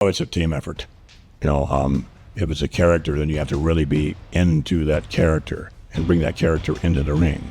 Oh, it's a team effort. If it's a character, then you have to really be into that character and bring that character into the ring.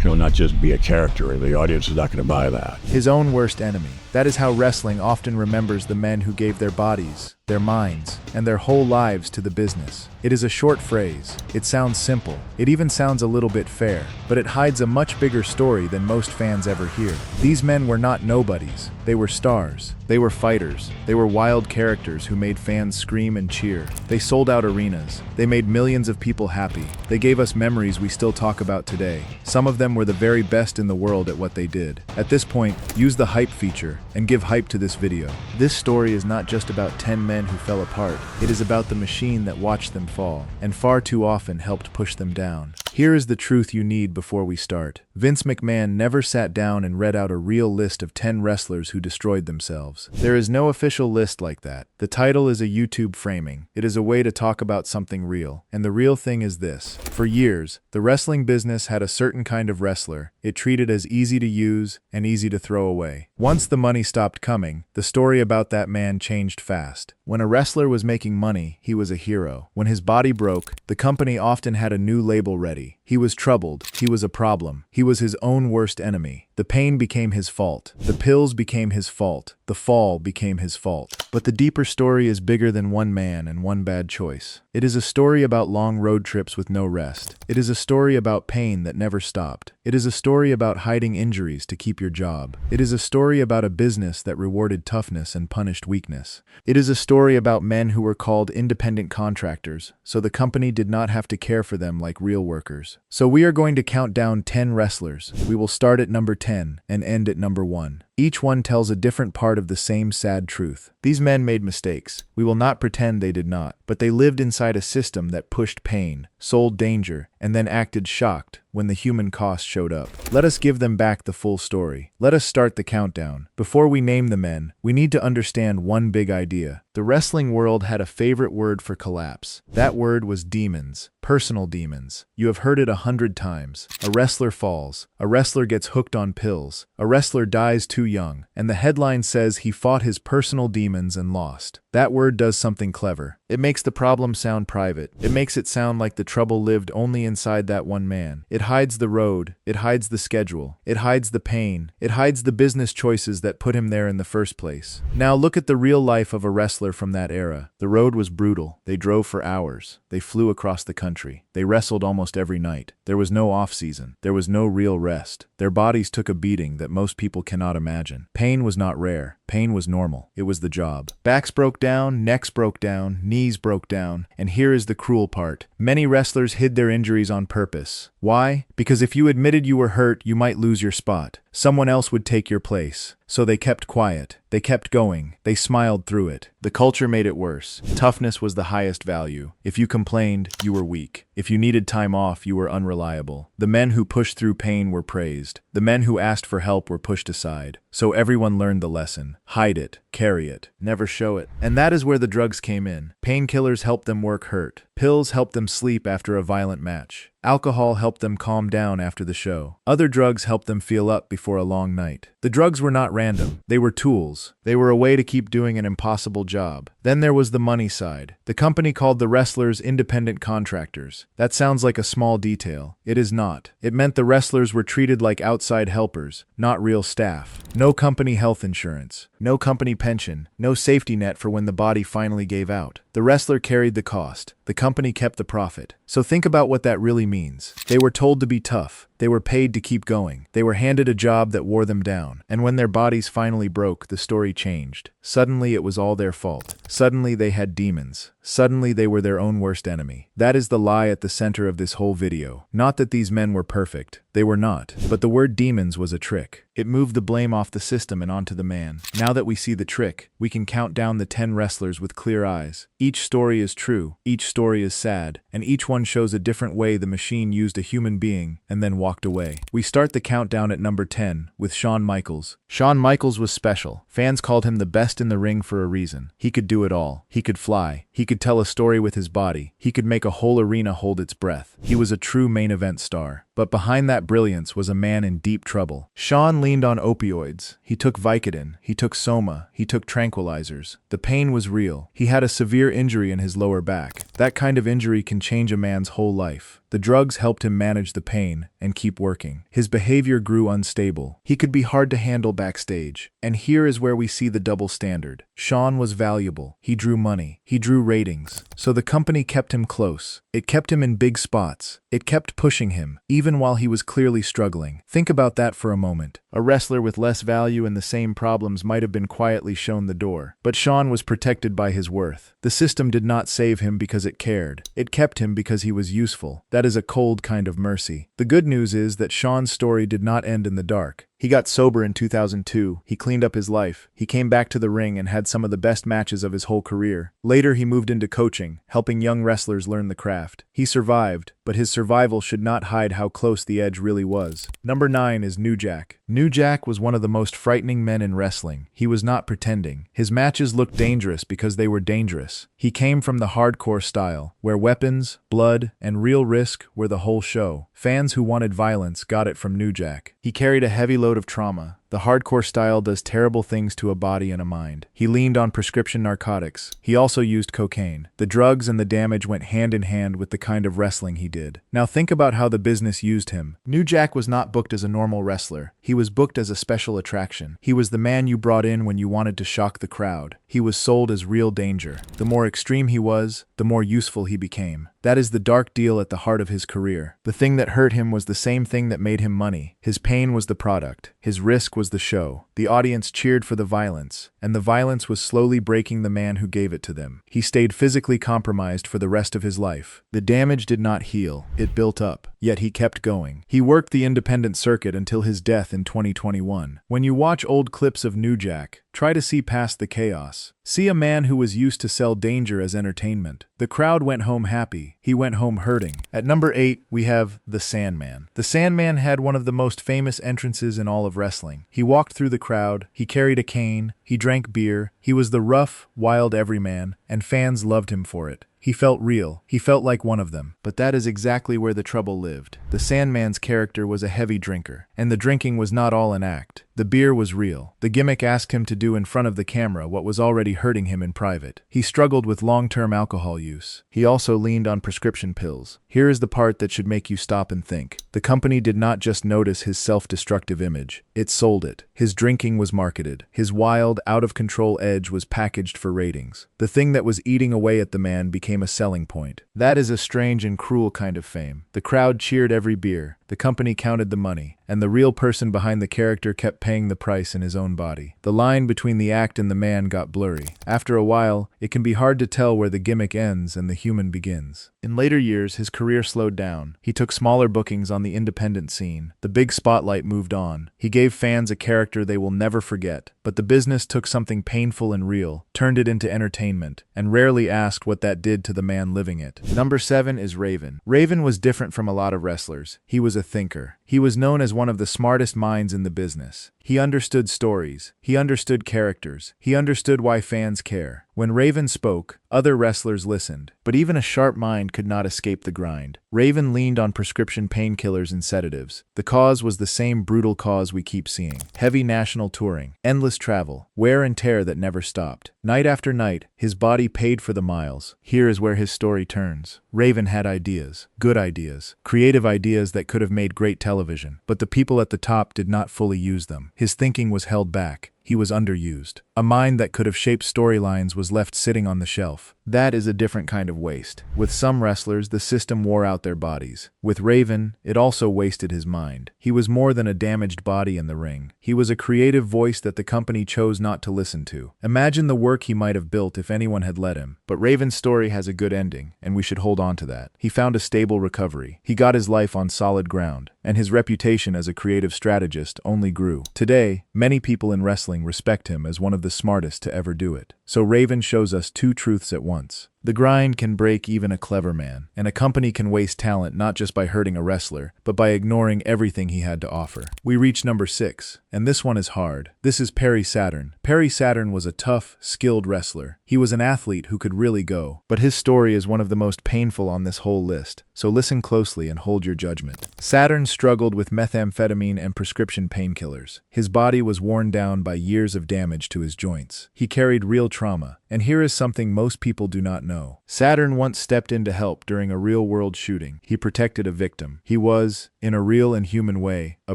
Not just be a character. The audience is not going to buy that. His own worst enemy. That is how wrestling often remembers the men who gave their bodies, their minds, and their whole lives to the business. It is a short phrase. It sounds simple. It even sounds a little bit fair, but it hides a much bigger story than most fans ever hear. These men were not nobodies. They were stars. They were fighters. They were wild characters who made fans scream and cheer. They sold out arenas. They made millions of people happy. They gave us memories we still talk about today. Some of them were the very best in the world at what they did. At this point, use the hype feature and give hype to this video. This story is not just about 10 men who fell apart. It is about the machine that watched them fall, and far too often helped push them down. Here is the truth you need before we start. Vince McMahon never sat down and read out a real list of 10 wrestlers who destroyed themselves. There is no official list like that. The title is a YouTube framing. It is a way to talk about something real. And the real thing is this. For years, the wrestling business had a certain kind of wrestler it treated as easy to use and easy to throw away. Once the money stopped coming, the story about that man changed fast. When a wrestler was making money, he was a hero. When his body broke, the company often had a new label ready. He was troubled. He was a problem. He was his own worst enemy. The pain became his fault. The pills became his fault. The fall became his fault. But the deeper story is bigger than one man and one bad choice. It is a story about long road trips with no rest. It is a story about pain that never stopped. It is a story about hiding injuries to keep your job. It is a story about a business that rewarded toughness and punished weakness. It is a story about men who were called independent contractors, so the company did not have to care for them like real workers. So we are going to count down 10 wrestlers. We will start at number 10 and end at number 1. Each one tells a different part of the same sad truth. These men made mistakes. We will not pretend they did not, but they lived inside a system that pushed pain, sold danger, and then acted shocked when the human cost showed up. Let us give them back the full story. Let us start the countdown. Before we name the men, we need to understand one big idea. The wrestling world had a favorite word for collapse. That word was demons. Personal demons. You have heard it 100 times. A wrestler falls. A wrestler gets hooked on pills. A wrestler dies too young. And the headline says he fought his personal demons and lost. That word does something clever. It makes the problem sound private. It makes it sound like the trouble lived only inside that one man. It hides the road. It hides the schedule. It hides the pain. It hides the business choices that put him there in the first place. Now look at the real life of a wrestler from that era. The road was brutal. They drove for hours. They flew across the country. They wrestled almost every night. There was no off-season. There was no real rest. Their bodies took a beating that most people cannot imagine. Pain was not rare. Pain was normal. It was the job. Backs broke down, necks broke down, knees broke down, and here is the cruel part. Many wrestlers hid their injuries on purpose. Why? Because if you admitted you were hurt, you might lose your spot. Someone else would take your place. So they kept quiet. They kept going. They smiled through it. The culture made it worse. Toughness was the highest value. If you complained, you were weak. If you needed time off, you were unreliable. The men who pushed through pain were praised. The men who asked for help were pushed aside. So everyone learned the lesson. Hide it. Carry it. Never show it. And that is where the drugs came in. Painkillers helped them work hurt. Pills helped them sleep after a violent match. Alcohol helped them calm down after the show. Other drugs helped them feel up before a long night. The drugs were not random. They were tools. They were a way to keep doing an impossible job. Then there was the money side. The company called the wrestlers independent contractors. That sounds like a small detail. It is not. It meant the wrestlers were treated like outside helpers, not real staff. No company health insurance. No company pension. No safety net for when the body finally gave out. The wrestler carried the cost. The company kept the profit. So think about what that really means. They were told to be tough. They were paid to keep going. They were handed a job that wore them down. And when their bodies finally broke, the story changed. Suddenly it was all their fault. Suddenly they had demons. Suddenly they were their own worst enemy. That is the lie at the center of this whole video. Not that these men were perfect. They were not. But the word demons was a trick. It moved the blame off the system and onto the man. Now that we see the trick, we can count down the 10 wrestlers with clear eyes. Each story is true. Each story is sad. And each one shows a different way the machine used a human being and then walked away. We start the countdown at number 10 with Shawn Michaels. Shawn Michaels was special. Fans called him the best in the ring for a reason. He could do it all. He could fly. He could tell a story with his body. He could make a whole arena hold its breath. He was a true main event star. But behind that brilliance was a man in deep trouble. Sean leaned on opioids. He took Vicodin. He took Soma. He took tranquilizers. The pain was real. He had a severe injury in his lower back. That kind of injury can change a man's whole life. The drugs helped him manage the pain and keep working. His behavior grew unstable. He could be hard to handle backstage. And here is where we see the double standard. Sean was valuable. He drew money. He drew ratings. So the company kept him close. It kept him in big spots. It kept pushing him, even while he was clearly struggling. Think about that for a moment. A wrestler with less value and the same problems might have been quietly shown the door. But Sean was protected by his worth. The system did not save him because it cared. It kept him because he was useful. That is a cold kind of mercy. The good news is that Sean's story did not end in the dark. He got sober in 2002. He cleaned up his life. He came back to the ring and had some of the best matches of his whole career. Later, he moved into coaching, helping young wrestlers learn the craft. He survived, but his survival should not hide how close the edge really was. Number 9 is New Jack. New Jack was one of the most frightening men in wrestling. He was not pretending. His matches looked dangerous because they were dangerous. He came from the hardcore style, where weapons, blood, and real risk were the whole show. Fans who wanted violence got it from New Jack. He carried a heavy load of trauma. The hardcore style does terrible things to a body and a mind. He leaned on prescription narcotics. He also used cocaine. The drugs and the damage went hand in hand with the kind of wrestling he did. Now think about how the business used him. New Jack was not booked as a normal wrestler. He was booked as a special attraction. He was the man you brought in when you wanted to shock the crowd. He was sold as real danger. The more extreme he was, the more useful he became. That is the dark deal at the heart of his career. The thing that hurt him was the same thing that made him money. His pain was the product. His risk was the show. The audience cheered for the violence, and the violence was slowly breaking the man who gave it to them. He stayed physically compromised for the rest of his life. The damage did not heal. It built up. Yet he kept going. He worked the independent circuit until his death in 2021. When you watch old clips of New Jack, try to see past the chaos. See a man who was used to sell danger as entertainment. The crowd went home happy. He went home hurting. At number 8, we have the Sandman. The Sandman had one of the most famous entrances in all of wrestling. He walked through the crowd. He carried a cane. He drank beer. He was the rough, wild everyman, and fans loved him for it. He felt real. He felt like one of them. But that is exactly where the trouble lived. The Sandman's character was a heavy drinker, and the drinking was not all an act. The beer was real. The gimmick asked him to do in front of the camera what was already hurting him in private. He struggled with long-term alcohol use. He also leaned on prescription pills. Here is the part that should make you stop and think. The company did not just notice his self-destructive image. It sold it. His drinking was marketed. His wild, out-of-control edge was packaged for ratings. The thing that was eating away at the man became a selling point. That is a strange and cruel kind of fame. The crowd cheered every beer. The company counted the money, and the real person behind the character kept paying the price in his own body. The line between the act and the man got blurry. After a while, it can be hard to tell where the gimmick ends and the human begins. In later years, his career slowed down. He took smaller bookings on the independent scene. The big spotlight moved on. He gave fans a character they will never forget. But the business took something painful and real, turned it into entertainment, and rarely asked what that did to the man living it. Number 7 is Raven. Raven was different from a lot of wrestlers. He was a thinker. He was known as one of the smartest minds in the business. He understood stories. He understood characters. He understood why fans care. When Raven spoke, other wrestlers listened. But even a sharp mind could not escape the grind. Raven leaned on prescription painkillers and sedatives. The cause was the same brutal cause we keep seeing. Heavy national touring, endless travel, wear and tear that never stopped. Night after night, his body paid for the miles. Here is where his story turns. Raven had ideas, good ideas, creative ideas that could have made great television. But the people at the top did not fully use them. His thinking was held back. He was underused. A mind that could have shaped storylines was left sitting on the shelf. That is a different kind of waste. With some wrestlers, the system wore out their bodies. With Raven, it also wasted his mind. He was more than a damaged body in the ring. He was a creative voice that the company chose not to listen to. Imagine the work he might have built if anyone had let him. But Raven's story has a good ending, and we should hold on to that. He found a stable recovery. He got his life on solid ground, and his reputation as a creative strategist only grew. Today, many people in wrestling respect him as one of the smartest to ever do it. So Raven shows us two truths at once. The grind can break even a clever man, and a company can waste talent not just by hurting a wrestler, but by ignoring everything he had to offer. We reach number 6, and this one is hard. This is Perry Saturn. Perry Saturn was a tough, skilled wrestler. He was an athlete who could really go, but his story is one of the most painful on this whole list, so listen closely and hold your judgment. Saturn struggled with methamphetamine and prescription painkillers. His body was worn down by years of damage to his joints. He carried real trauma, and here is something most people do not know. Saturn once stepped in to help during a real-world shooting. He protected a victim. He was, in a real and human way, a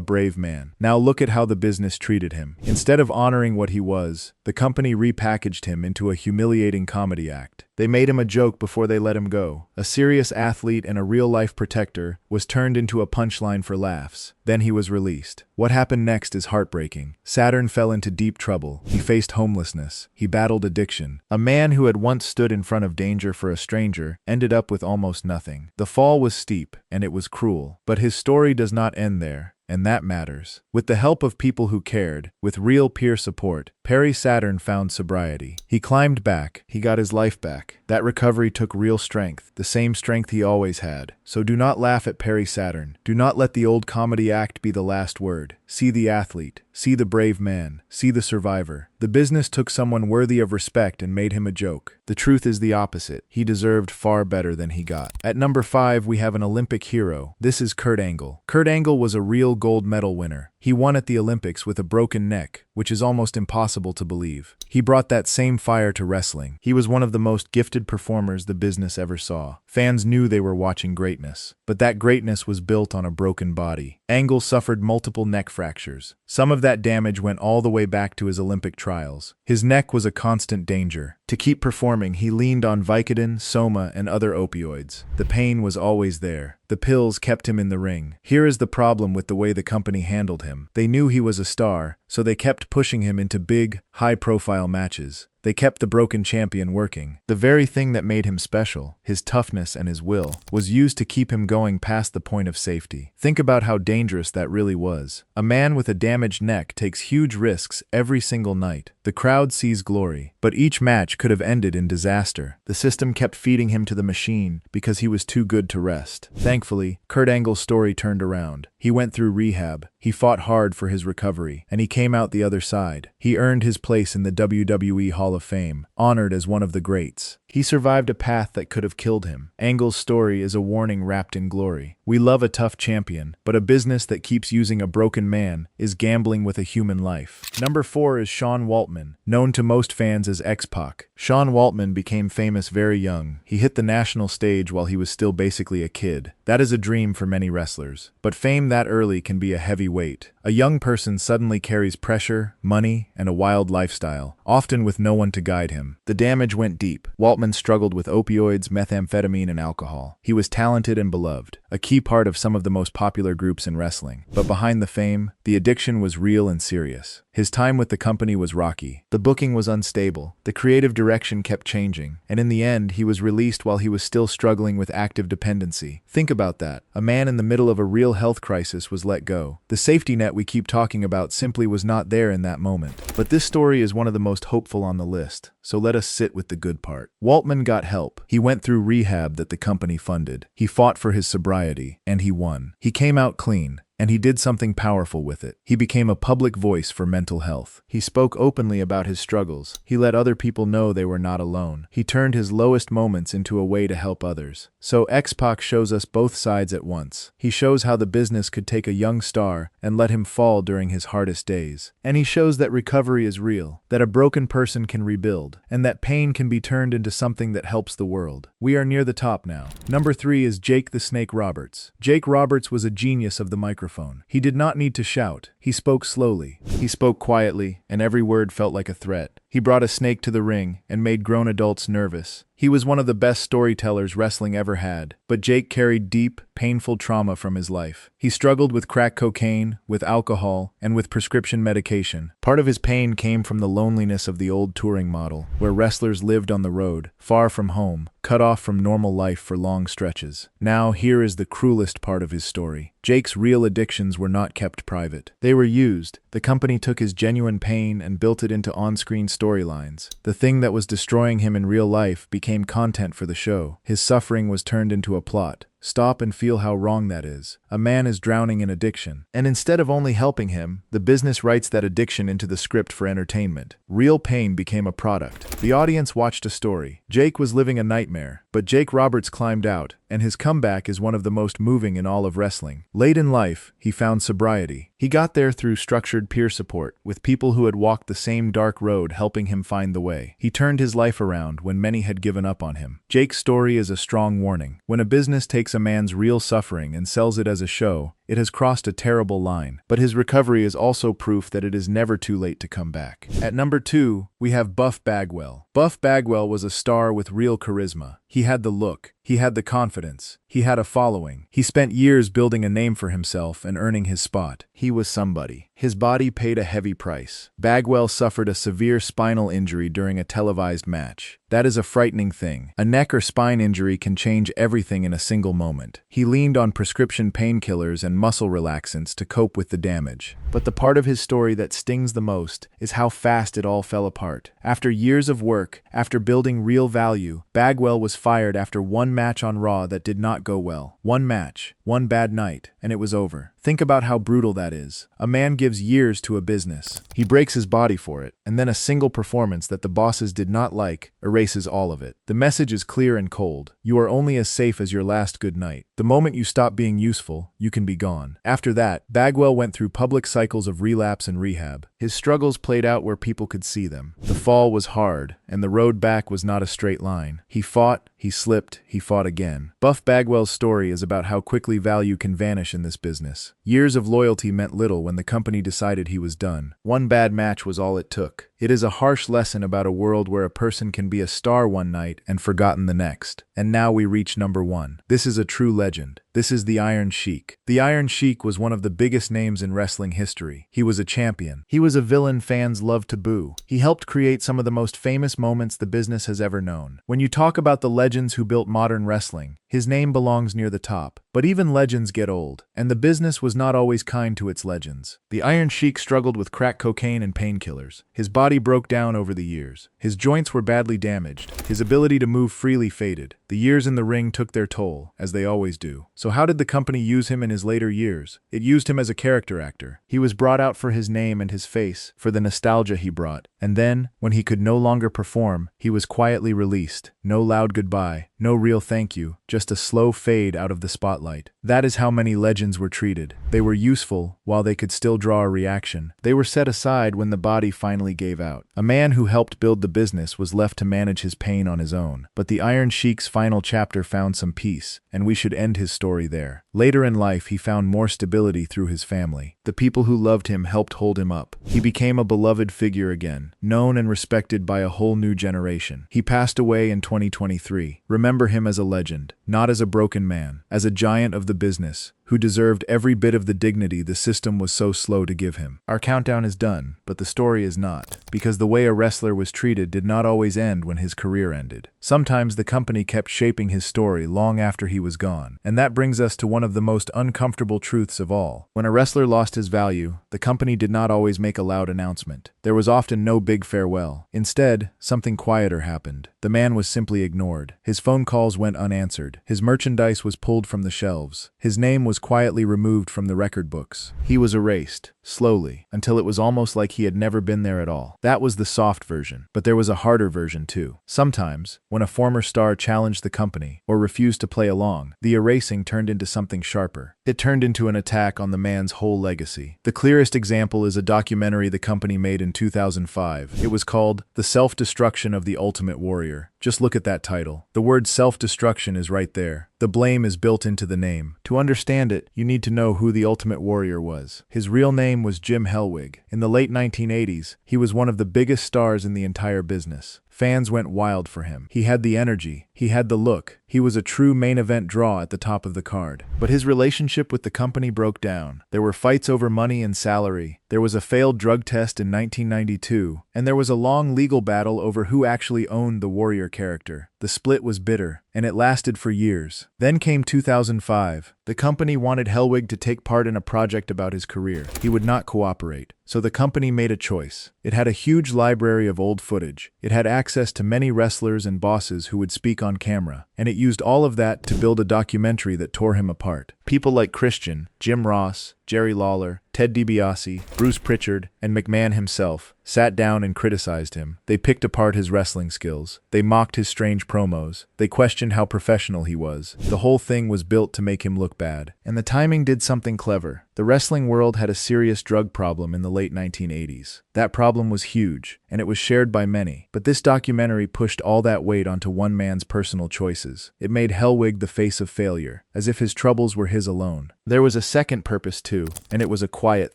brave man. Now look at how the business treated him. Instead of honoring what he was, the company repackaged him into a humiliating comedy act. They made him a joke before they let him go. A serious athlete and a real-life protector was turned into a punchline for laughs. Then he was released. What happened next is heartbreaking. Saturn fell into deep trouble. He faced homelessness. He battled addiction. A man who had once stood in front of danger for a stranger ended up with almost nothing. The fall was steep, and it was cruel. But his story does not end there. And that matters. With the help of people who cared, with real peer support, Perry Saturn found sobriety. He climbed back. He got his life back. That recovery took real strength, the same strength he always had. So do not laugh at Perry Saturn. Do not let the old comedy act be the last word. See the athlete. See the brave man. See the survivor. The business took someone worthy of respect and made him a joke. The truth is the opposite. He deserved far better than he got. At number 5, we have an Olympic hero. This is Kurt Angle. Kurt Angle was a real gold medal winner. He won at the Olympics with a broken neck, which is almost impossible to believe. He brought that same fire to wrestling. He was one of the most gifted performers the business ever saw. Fans knew they were watching greatness, but that greatness was built on a broken body. Angle suffered multiple neck fractures. Some of that damage went all the way back to his Olympic trials. His neck was a constant danger. To keep performing, he leaned on Vicodin, Soma, and other opioids. The pain was always there. The pills kept him in the ring. Here is the problem with the way the company handled him. They knew he was a star, so they kept pushing him into big, high-profile matches. They kept the broken champion working. The very thing that made him special, his toughness and his will, was used to keep him going past the point of safety. Think about how dangerous that really was. A man with a damaged neck takes huge risks every single night. The crowd sees glory, but each match could have ended in disaster. The system kept feeding him to the machine because he was too good to rest. Thankfully, Kurt Angle's story turned around. He went through rehab. He fought hard for his recovery, and he came out the other side. He earned his place in the WWE Hall of Fame, honored as one of the greats. He survived a path that could have killed him. Angle's story is a warning wrapped in glory. We love a tough champion, but a business that keeps using a broken man is gambling with a human life. Number 4 is Sean Waltman, known to most fans as X-Pac. Sean Waltman became famous very young. He hit the national stage while he was still basically a kid. That is a dream for many wrestlers. But fame that early can be a heavy weight. A young person suddenly carries pressure, money, and a wild lifestyle, often with no one to guide him. The damage went deep. Waltman struggled with opioids, methamphetamine, and alcohol. He was talented and beloved, a key part of some of the most popular groups in wrestling. But behind the fame, the addiction was real and serious. His time with the company was rocky. The booking was unstable. The creative direction kept changing. And in the end, he was released while he was still struggling with active dependency. Think about that. A man in the middle of a real health crisis was let go. The safety net we keep talking about simply was not there in that moment. But this story is one of the most hopeful on the list. So let us sit with the good part. Waltman got help. He went through rehab that the company funded. He fought for his sobriety, and he won. He came out clean. And he did something powerful with it. He became a public voice for mental health. He spoke openly about his struggles. He let other people know they were not alone. He turned his lowest moments into a way to help others. So X-Pac shows us both sides at once. He shows how the business could take a young star and let him fall during his hardest days. And he shows that recovery is real, that a broken person can rebuild, and that pain can be turned into something that helps the world. We are near the top now. Number 3 is Jake the Snake Roberts. Jake Roberts was a genius of the microphone. He did not need to shout. He spoke slowly. He spoke quietly, and every word felt like a threat. He brought a snake to the ring and made grown adults nervous. He was one of the best storytellers wrestling ever had, but Jake carried deep, painful trauma from his life. He struggled with crack cocaine, with alcohol, and with prescription medication. Part of his pain came from the loneliness of the old touring model, where wrestlers lived on the road, far from home, cut off from normal life for long stretches. Now, here is the cruelest part of his story. Jake's real addictions were not kept private. They were used. The company took his genuine pain and built it into on-screen storylines. The thing that was destroying him in real life became content for the show. His suffering was turned into a plot. Stop and feel how wrong that is. A man is drowning in addiction, and instead of only helping him, the business writes that addiction into the script for entertainment. Real pain became a product. The audience watched a story. Jake was living a nightmare, but Jake Roberts climbed out, and his comeback is one of the most moving in all of wrestling. Late in life, he found sobriety. He got there through structured peer support, with people who had walked the same dark road helping him find the way. He turned his life around when many had given up on him. Jake's story is a strong warning. When a business takes a man's real suffering and sells it as a show, it has crossed a terrible line. But his recovery is also proof that it is never too late to come back. At number 2, we have Buff Bagwell. Buff Bagwell was a star with real charisma. He had the look. He had the confidence. He had a following. He spent years building a name for himself and earning his spot. He was somebody. His body paid a heavy price. Bagwell suffered a severe spinal injury during a televised match. That is a frightening thing. A neck or spine injury can change everything in a single moment. He leaned on prescription painkillers and muscle relaxants to cope with the damage. But the part of his story that stings the most is how fast it all fell apart. After years of work, after building real value, Bagwell was fired after one match on Raw that did not go well. One match, one bad night, and it was over. Think about how brutal that is. A man gives years to a business. He breaks his body for it, and then a single performance that the bosses did not like erases all of it. The message is clear and cold. You are only as safe as your last good night. The moment you stop being useful, you can be gone. After that, Bagwell went through public cycles of relapse and rehab. His struggles played out where people could see them. The fall was hard, and the road back was not a straight line. He fought, he slipped, he fought again. Buff Bagwell's story is about how quickly value can vanish in this business. Years of loyalty meant little when the company decided he was done. One bad match was all it took. It is a harsh lesson about a world where a person can be a star one night and forgotten the next. And now we reach number 1. This is a true legend. This is the Iron Sheik. The Iron Sheik was one of the biggest names in wrestling history. He was a champion. He was a villain fans loved to boo. He helped create some of the most famous moments the business has ever known. When you talk about the legends who built modern wrestling, his name belongs near the top. But even legends get old, and the business was not always kind to its legends. The Iron Sheik struggled with crack cocaine and painkillers. His body broke down over the years. His joints were badly damaged. His ability to move freely faded. The years in the ring took their toll, as they always do. So how did the company use him in his later years? It used him as a character actor. He was brought out for his name and his face, for the nostalgia he brought. And then, when he could no longer perform, he was quietly released. No loud goodbye, no real thank you, just a slow fade out of the spotlight. That is how many legends were treated. They were useful while they could still draw a reaction. They were set aside when the body finally gave out. A man who helped build the business was left to manage his pain on his own. But the Iron Sheik's final chapter found some peace, and we should end his story there. Later in life, he found more stability through his family. The people who loved him helped hold him up. He became a beloved figure again, known and respected by a whole new generation. He passed away in 2023. Remember him as a legend, not as a broken man, as a giant of the business, who deserved every bit of the dignity the system was so slow to give him. Our countdown is done, but the story is not, because the way a wrestler was treated did not always end when his career ended. Sometimes the company kept shaping his story long after he was gone, and that brings us to one of the most uncomfortable truths of all. When a wrestler lost his value, the company did not always make a loud announcement. There was often no big farewell. Instead, something quieter happened. The man was simply ignored. His phone calls went unanswered. His merchandise was pulled from the shelves. His name was quietly removed from the record books. He was erased, slowly, until it was almost like he had never been there at all. That was the soft version, but there was a harder version too. Sometimes, when a former star challenged the company, or refused to play along, the erasing turned into something sharper. It turned into an attack on the man's whole legacy. The clearest example is a documentary the company made in 2005. It was called The Self-Destruction of the Ultimate Warrior. Just look at that title. The word self-destruction is right there. The blame is built into the name. To understand it, you need to know who the Ultimate Warrior was. His real name was Jim Hellwig. In the late 1980s, he was one of the biggest stars in the entire business. Fans went wild for him. He had the energy. He had the look. He was a true main event draw at the top of the card. But his relationship with the company broke down. There were fights over money and salary. There was a failed drug test in 1992. And there was a long legal battle over who actually owned the warrior character. The split was bitter, and it lasted for years. Then came 2005. The company wanted Hellwig to take part in a project about his career. He would not cooperate. So the company made a choice. It had a huge library of old footage. It had access to many wrestlers and bosses who would speak on camera, and it used all of that to build a documentary that tore him apart. People like Christian, Jim Ross, Jerry Lawler, Ted DiBiase, Bruce Pritchard, and McMahon himself sat down and criticized him. They picked apart his wrestling skills. They mocked his strange promos. They questioned how professional he was. The whole thing was built to make him look bad. And the timing did something clever. The wrestling world had a serious drug problem in the late 1980s. That problem was huge, and it was shared by many. But this documentary pushed all that weight onto one man's personal choices. It made Hellwig the face of failure, as if his troubles were his alone. There was a second purpose too, and it was a quiet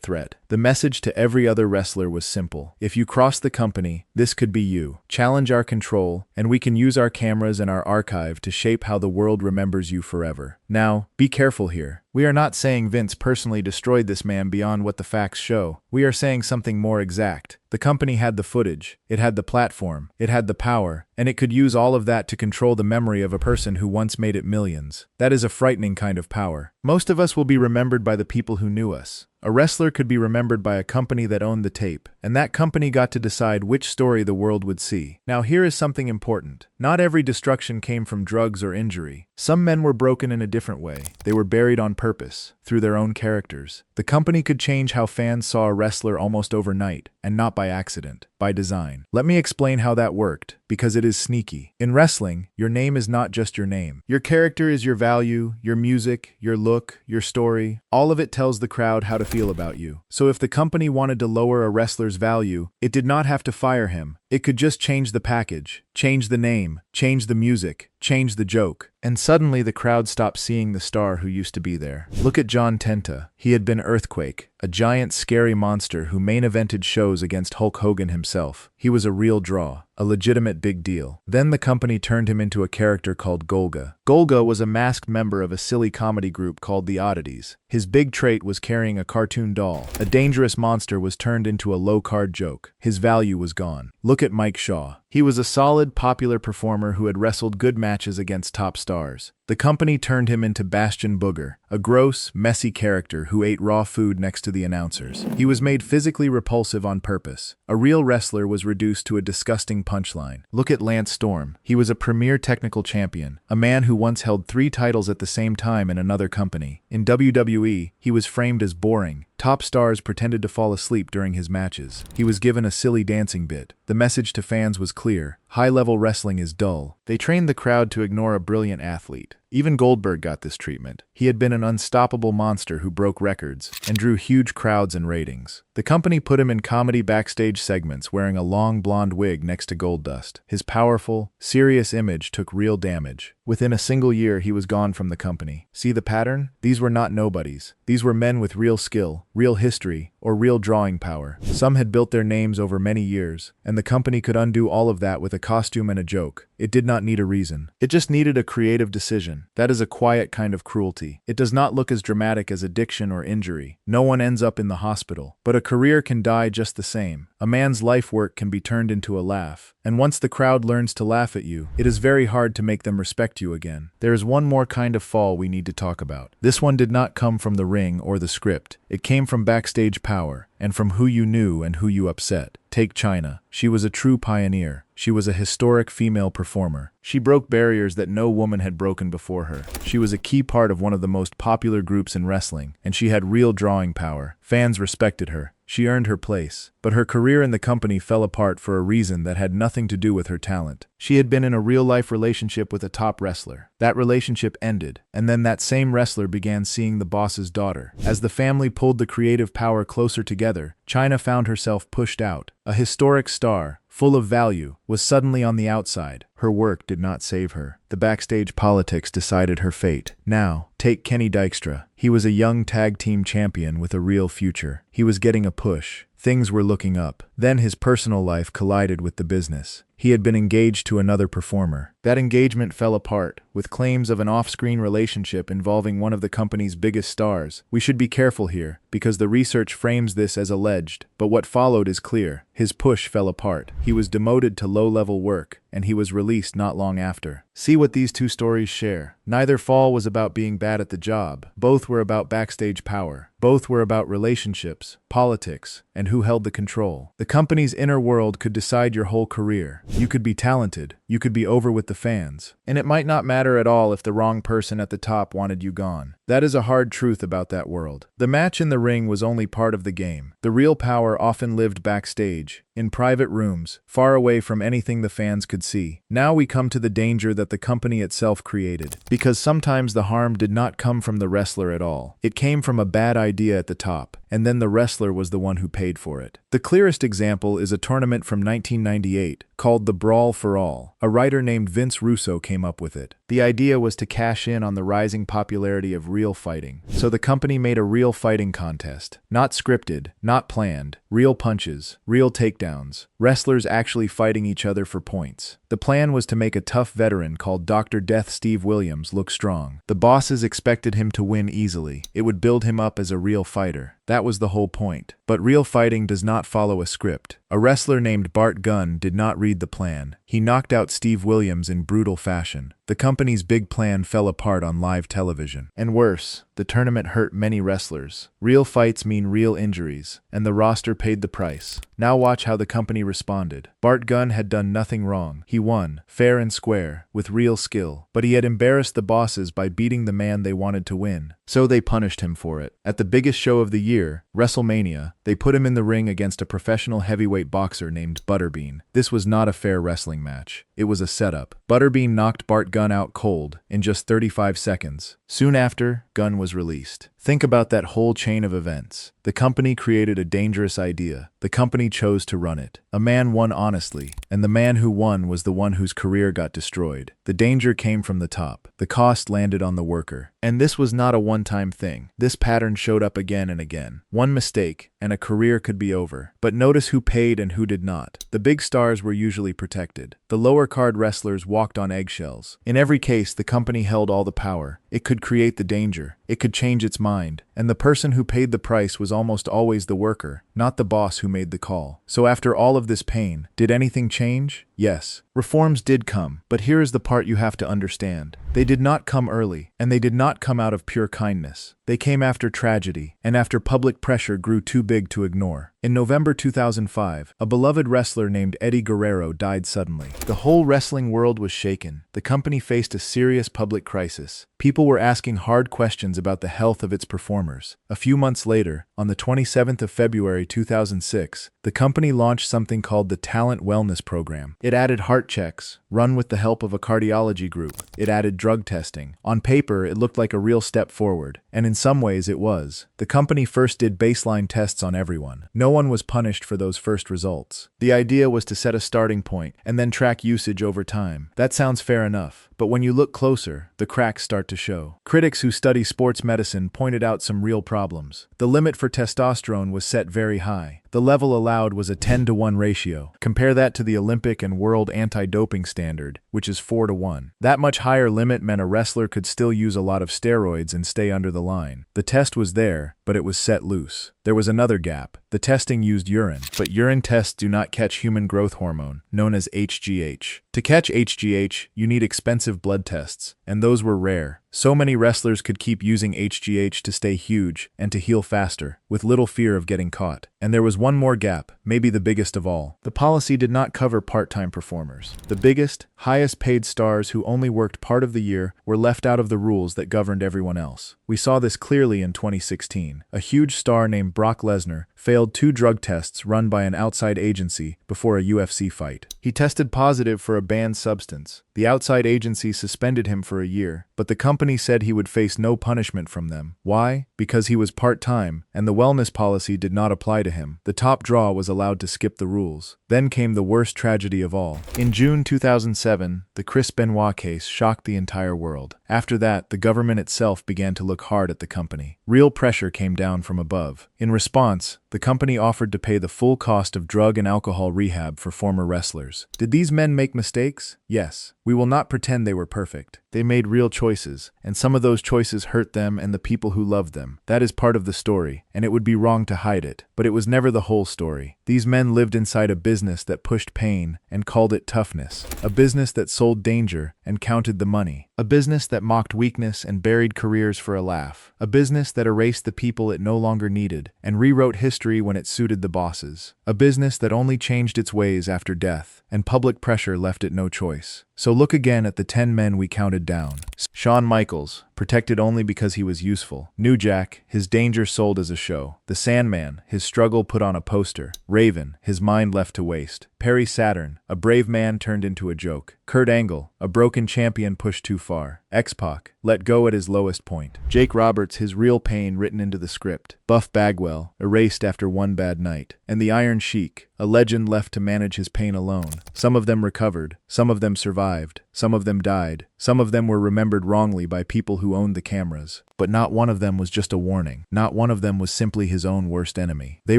threat. The message to every other wrestler was simple. If you cross the company, this could be you. Challenge our control, and we can use our cameras and our archive to shape how the world remembers you forever. Now, be careful here. We are not saying Vince personally destroyed this man beyond what the facts show. We are saying something more exact. The company had the footage, it had the platform, it had the power, and it could use all of that to control the memory of a person who once made it millions. That is a frightening kind of power. Most of us will be remembered by the people who knew us. A wrestler could be remembered by a company that owned the tape, and that company got to decide which story the world would see. Now here is something important. Not every destruction came from drugs or injury. Some men were broken in a different way. They were buried on purpose, through their own characters. The company could change how fans saw a wrestler almost overnight, and not by accident, by design. Let me explain how that worked, because it is sneaky. In wrestling, your name is not just your name. Your character is your value, your music, your look, your story. All of it tells the crowd how to feel about you. So if the company wanted to lower a wrestler's value, it did not have to fire him. It could just change the package, change the name, change the music, change the joke. And suddenly the crowd stopped seeing the star who used to be there. Look at John Tenta. He had been Earthquake, a giant scary monster who main evented shows against Hulk Hogan himself. He was a real draw, a legitimate big deal. Then the company turned him into a character called Golga. Golga was a masked member of a silly comedy group called the Oddities. His big trait was carrying a cartoon doll. A dangerous monster was turned into a low-card joke. His value was gone. Look at Mike Shaw. He was a solid, popular performer who had wrestled good matches against top stars. The company turned him into Bastion Booger, a gross, messy character who ate raw food next to the announcers. He was made physically repulsive on purpose. A real wrestler was reduced to a disgusting punchline. Look at Lance Storm. He was a premier technical champion, a man who once held 3 titles at the same time in another company. In WWE, he was framed as boring. Top stars pretended to fall asleep during his matches. He was given a silly dancing bit. The message to fans was clear. High-level wrestling is dull. They trained the crowd to ignore a brilliant athlete. Even Goldberg got this treatment. He had been an unstoppable monster who broke records and drew huge crowds and ratings. The company put him in comedy backstage segments wearing a long blonde wig next to Goldust. His powerful, serious image took real damage. Within a single year, he was gone from the company. See the pattern? These were not nobodies. These were men with real skill, real history, or real drawing power. Some had built their names over many years, and the company could undo all of that with a costume and a joke. It did not need a reason. It just needed a creative decision. That is a quiet kind of cruelty. It does not look as dramatic as addiction or injury. No one ends up in the hospital. But a career can die just the same. A man's life work can be turned into a laugh. And once the crowd learns to laugh at you, it is very hard to make them respect you again. There is one more kind of fall we need to talk about. This one did not come from the ring or the script. It came from backstage power, and from who you knew and who you upset. Take Chyna. She was a true pioneer. She was a historic female performer. She broke barriers that no woman had broken before her. She was a key part of one of the most popular groups in wrestling, and she had real drawing power. Fans respected her. She earned her place. But her career in the company fell apart for a reason that had nothing to do with her talent. She had been in a real-life relationship with a top wrestler. That relationship ended, and then that same wrestler began seeing the boss's daughter. As the family pulled the creative power closer together, Chyna found herself pushed out. A historic star, full of value, was suddenly on the outside. Her work did not save her. The backstage politics decided her fate. Now, take Kenny Dykstra. He was a young tag team champion with a real future. He was getting a push. Things were looking up. Then his personal life collided with the business. He had been engaged to another performer. That engagement fell apart, with claims of an off-screen relationship involving one of the company's biggest stars. We should be careful here, because the research frames this as alleged, but what followed is clear. His push fell apart. He was demoted to low-level work. and he was released not long after. See what these two stories share. Neither fall was about being bad at the job. Both were about backstage power. Both were about relationships, politics, and who held the control. The company's inner world could decide your whole career. You could be talented, you could be over with the fans, and it might not matter at all if the wrong person at the top wanted you gone. That is a hard truth about that world. The match in the ring was only part of the game. The real power often lived backstage, in private rooms, far away from anything the fans could see. Now we come to the danger that the company itself created, because sometimes the harm did not come from the wrestler at all. It came from a bad idea at the top, and then the wrestler was the one who paid for it. The clearest example is a tournament from 1998 called the Brawl for All. A writer named Vince Russo came up with it. The idea was to cash in on the rising popularity of real fighting. So the company made a real fighting contest. Not scripted, not planned, real punches, real takedowns, wrestlers actually fighting each other for points. The plan was to make a tough veteran called Dr. Death Steve Williams look strong. The bosses expected him to win easily. It would build him up as a real fighter. That was the whole point. But real fighting does not follow a script. A wrestler named Bart Gunn did not read the plan. He knocked out Steve Williams in brutal fashion. The company's big plan fell apart on live television. And worse, the tournament hurt many wrestlers. Real fights mean real injuries, and the roster paid the price. Now watch how the company responded. Bart Gunn had done nothing wrong. He won, fair and square, with real skill. But he had embarrassed the bosses by beating the man they wanted to win. So they punished him for it. At the biggest show of the year, WrestleMania, they put him in the ring against a professional heavyweight boxer named Butterbean. This was not a fair wrestling match. It was a setup. Butterbean knocked Bart Gunn out cold in just 35 seconds. Soon after, Gunn was released. Think about that whole chain of events. The company created a dangerous idea. The company chose to run it. A man won honestly, and the man who won was the one whose career got destroyed. The danger came from the top. The cost landed on the worker. And this was not a one-time thing. This pattern showed up again and again. One mistake, and a career could be over. But notice who paid and who did not. The big stars were usually protected. The lower-card wrestlers walked on eggshells. In every case, the company held all the power. It could create the danger. It could change its mind. And the person who paid the price was almost always the worker, not the boss who made the call. So after all of this pain, did anything change? Yes. Reforms did come, but here is the part you have to understand. They did not come early, and they did not come out of pure kindness. They came after tragedy, and after public pressure grew too big to ignore. In November 2005, a beloved wrestler named Eddie Guerrero died suddenly. The whole wrestling world was shaken. The company faced a serious public crisis. People were asking hard questions about the health of its performers. A few months later, on the 27th of February 2006, the company launched something called the Talent Wellness Program. It added heart checks, run with the help of a cardiology group. It added drug testing. On paper, it looked like a real step forward, and in some ways it was. The company first did baseline tests on everyone. No one was punished for those first results. The idea was to set a starting point and then track usage over time. That sounds fair enough, but when you look closer, the cracks start to show. Critics who study sports medicine pointed out some real problems. The limit for testosterone was set very high. The level allowed was a 10-to-1 ratio. Compare that to the Olympic and world anti-doping standard, which is 4-to-1. That much higher limit meant a wrestler could still use a lot of steroids and stay under the line. The test was there, but it was set loose. There was another gap. The testing used urine, but urine tests do not catch human growth hormone, known as HGH. To catch HGH, you need expensive blood tests, and those were rare. So many wrestlers could keep using HGH to stay huge and to heal faster, with little fear of getting caught. And there was one more gap, maybe the biggest of all. The policy did not cover part-time performers. The biggest, highest-paid stars who only worked part of the year were left out of the rules that governed everyone else. We saw this clearly in 2016. A huge star named Brock Lesnar failed 2 drug tests run by an outside agency before a UFC fight. He tested positive for a banned substance. The outside agency suspended him for a year, but the company said he would face no punishment from them. Why? Because he was part-time, and the wellness policy did not apply to him. The top draw was allowed to skip the rules. Then came the worst tragedy of all. In June 2007, the Chris Benoit case shocked the entire world. After that, the government itself began to look hard at the company. Real pressure came down from above. In response, the company offered to pay the full cost of drug and alcohol rehab for former wrestlers. Did these men make mistakes? Yes. We will not pretend they were perfect. They made real choices, and some of those choices hurt them and the people who loved them. them. That is part of the story, and it would be wrong to hide it. But it was never the whole story. These men lived inside a business that pushed pain and called it toughness. A business that sold danger and counted the money. A business that mocked weakness and buried careers for a laugh. A business that erased the people it no longer needed and rewrote history when it suited the bosses. A business that only changed its ways after death, and public pressure left it no choice. So look again at the 10 men we counted down. Shawn Michaels, protected only because he was useful. New Jack, his danger sold as a show. The Sandman, his struggle put on a poster. Raven, his mind left to waste. Perry Saturn, a brave man turned into a joke. Kurt Angle, a broken champion pushed too far. X-Pac, let go at his lowest point. Jake Roberts, his real pain written into the script. Buff Bagwell, erased after one bad night. And the Iron Sheik, a legend left to manage his pain alone. Some of them recovered, some of them survived, some of them died, some of them were remembered wrongly by people who owned the cameras. But not one of them was just a warning. Not one of them was simply his own worst enemy. They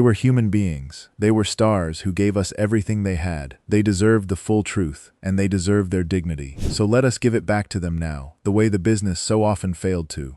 were human beings. They were stars who gave us everything they had. They deserved the full truth, and they deserved their dignity. So let us give it back to them now, the way the business so often failed to.